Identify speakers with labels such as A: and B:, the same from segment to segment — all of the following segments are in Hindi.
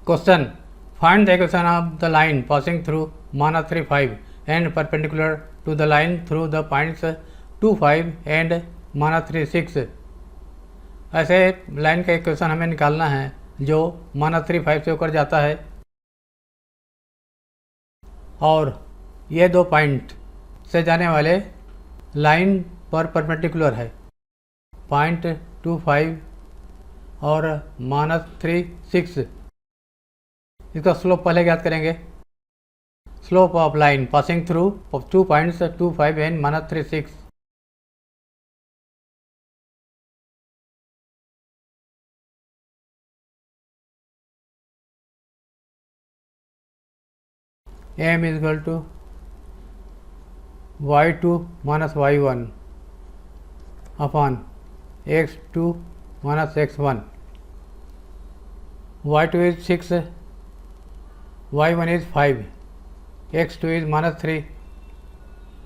A: Question. Find the equation of the line passing through -3, 5 and perpendicular to the line through the points 2, 5 and -3, 6। ऐसे लाइन का इक्वेशन हमें निकालना है जो -3, 5 से होकर जाता है और ये दो पॉइंट से जाने वाले लाइन पर परपेंडिकुलर है, पॉइंट 2, 5 और -3, 6। इसका स्लोप पहले ज्ञात करेंगे। Slope of line passing through 2 points 2, 5 and -3, 6। m is equal to y2 minus y1 upon x2 minus x1। y2 is 6, y1 is 5, x2 is -3,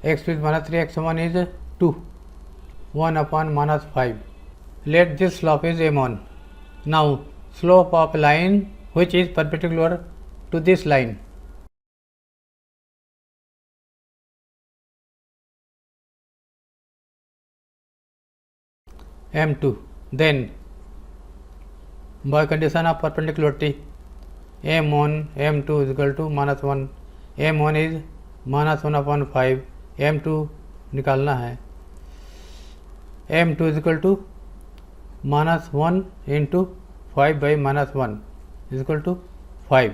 A: x2 is -3, x1 is 2, 1 upon -5। Let this slope is m1। Now slope of line which is perpendicular to this line। m2। Then by condition of perpendicularity m1 m2 is equal to -1। m1 is -1 upon 5, m2 निकालना है। m2 is equal to -1 into 5 by -1 is equal to 5।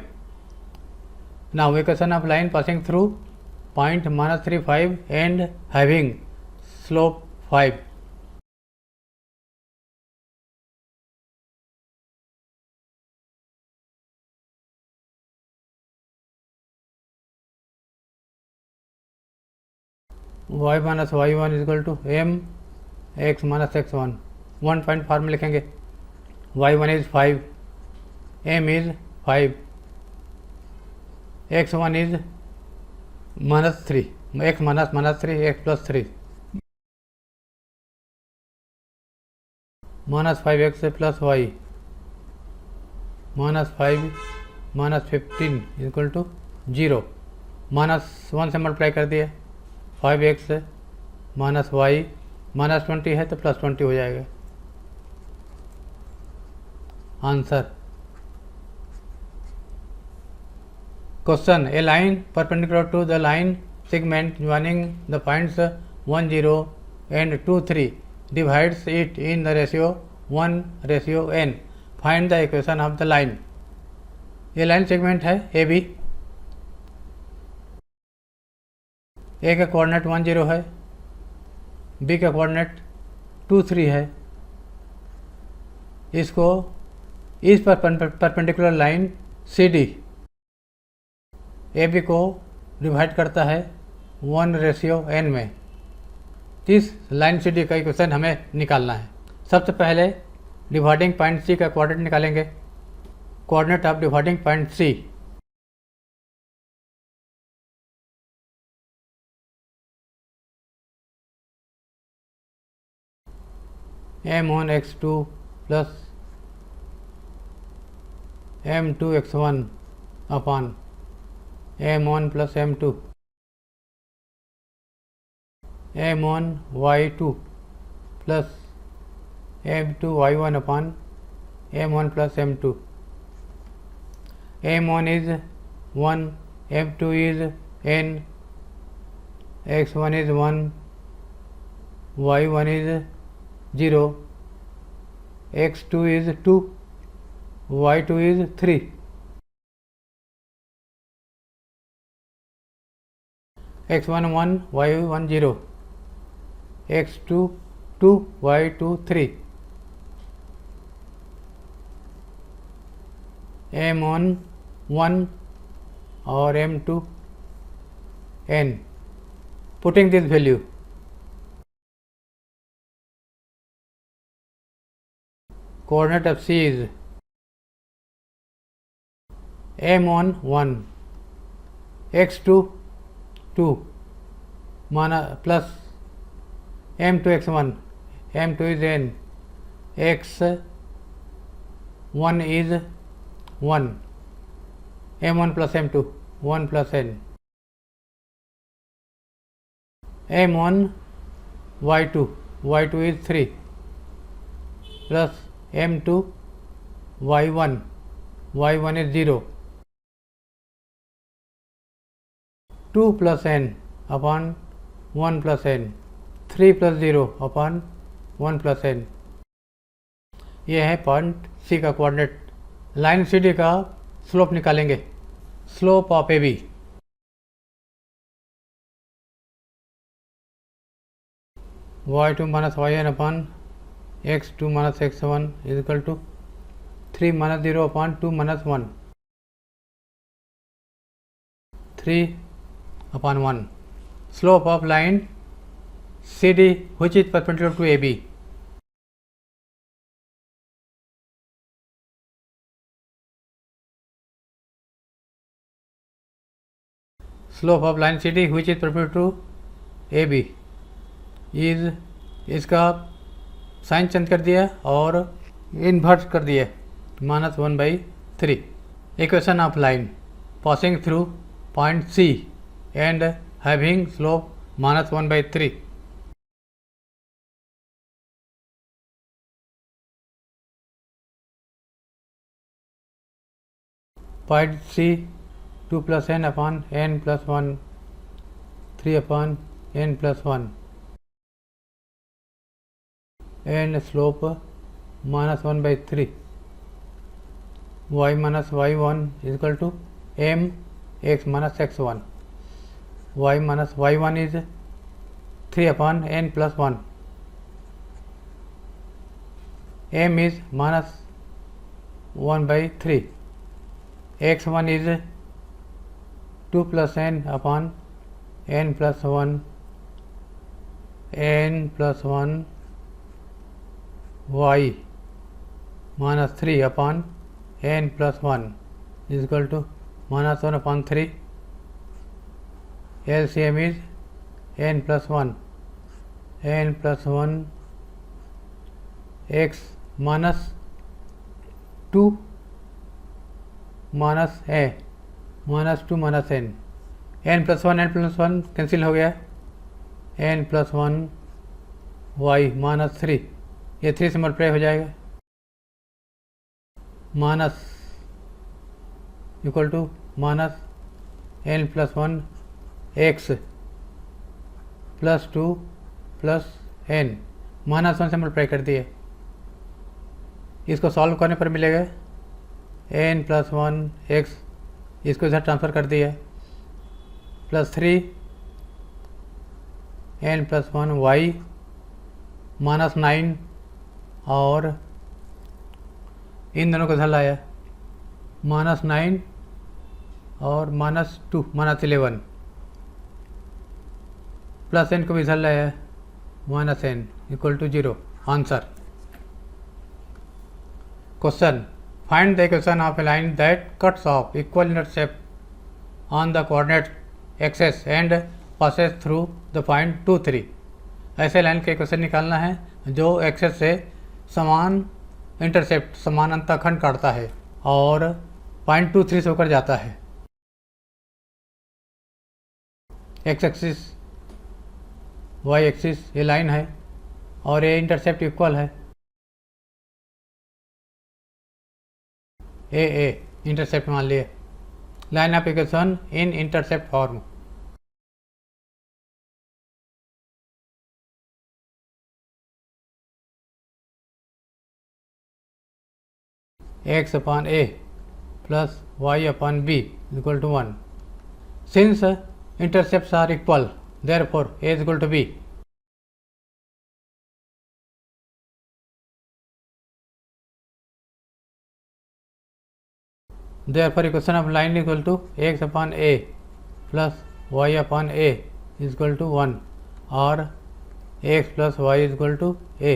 A: Now equation of line passing through point -3, 5 and having slope 5। y minus y1 is equal to m x minus x1। 1 point form लिखेंगे। y1 is 5, m is 5, x1 is -3, x minus -3, x plus 3, -5x plus y -5 -15 is equal to 0। -1 से मल्टीप्लाई कर दिए, 5x माइनस वाई -20 है तो +20 हो जाएगा। Answer. Question. A line perpendicular to the line segment joining the points 1, 0 and 2, 3 divides it in the ratio 1:n। Find the equation of the line. ये लाइन सेगमेंट है ए बी। ए का कोऑर्डिनेट 1, 0 है, बी का कोऑर्डिनेट 2, 3 है। इसको इस पर perpendicular line C D A B को डिवाइड करता है 1:n में। इस लाइन सी डी का इक्वेशन हमें निकालना है। सबसे पहले डिवाइडिंग पॉइंट सी का कोऑर्डिनेट निकालेंगे। Coordinate of dividing point C m1 x2 plus m2 x1 upon m1 plus m2, m1 y2 plus m2 y1 upon m1 plus m2। m1 is 1, m2 is n, x1 is 1, y1 is 0, x2 is 2, y2 is 3। x1 1, y1 0, x2 2, y2 3। m1 1 और m2 n। Putting this value, coordinate of C is m1 1, x2 2 plus m2 x1, m2 is n, x1 is 1, m1 plus m2 1 plus n m1 y2 is 3 plus m2 y1 is 0 2 plus n upon 1 plus n 3 plus 0 upon 1 plus n। ये है पॉइंट सी का कोऑर्डिनेट। लाइन सी डी का स्लोप निकालेंगे। Slope of A B y2 minus yn upon x2 minus x1 is equal to 3 minus 0 upon 2 minus 1 3 upon 1। slope of line CD which is perpendicular to AB slope of line C D which is perpendicular to A B is इसका साइन चेंज कर दिया और इन्वर्ट कर दिया -1/3। Equation of line passing through point C and having slope -1/3। Point C 2 plus n upon n plus 1 3 upon n plus 1 and slope -1/3 y minus y1 is equal to m x minus x1 y minus y1 is 3 upon n plus 1 m is -1/3 x1 is 2 plus n upon n plus 1 n plus 1 y minus 3 upon n plus 1 is equal to -1 upon 3 LCM is n plus 1 n plus 1 x minus 2 minus a -2 minus n n plus 1 cancel हो गया n plus 1 y -3 ये 3 से मल्टीप्लाई हो जाएगा minus equal to minus n plus 1 x plus 2 plus n -1 से मल्टीप्लाई कर दिए। इसको सॉल्व करने पर मिलेगा n plus 1 x इसको इधर ट्रांसफ़र कर दिया +3 n plus 1 y -9 और इन दोनों को इधर लाया -9 और -2 -11 प्लस n को भी इधर लाया -n equal to 0। Answer question find the equation of a line that cuts off equal intercept on the coordinate axis and passes through the point 2 3। ऐसे लाइन का इक्वेशन निकालना है जो एक्सेस से समान इंटरसेप्ट समान अंतःखंड काटता है और पॉइंट 2 3 से होकर जाता है। एक्स एक्सिस वाई एक्सिस ये लाइन है और ये इंटरसेप्ट इक्वल है ए इंटरसेप्ट मान लिए। Line of equation in intercept form x upon a plus y upon b equal to 1। Since intercepts are equal, therefore a is equal to b। Therefore equation of line is equal to x upon a plus y upon a is equal to 1 or x plus y is equal to a।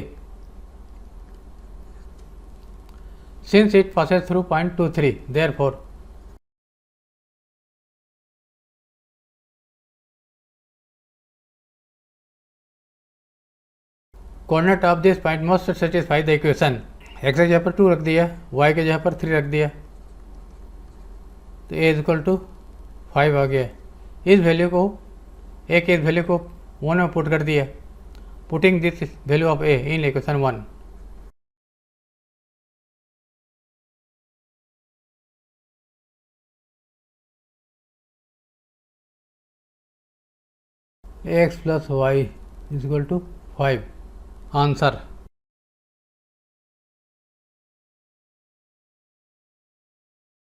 A: Since it passes through point 2 3, therefore coordinate of this point must satisfy the equation। x की जगह पर 2 रख दिया, y की जगह पर 3 रख दिया। तो ए इज इक्वल टू 5 आ गया। इस वैल्यू को ए के इस वैल्यू को 1 में पुट कर दिया, putting this value of A in equation 1। X plus Y is equal to 5 answer.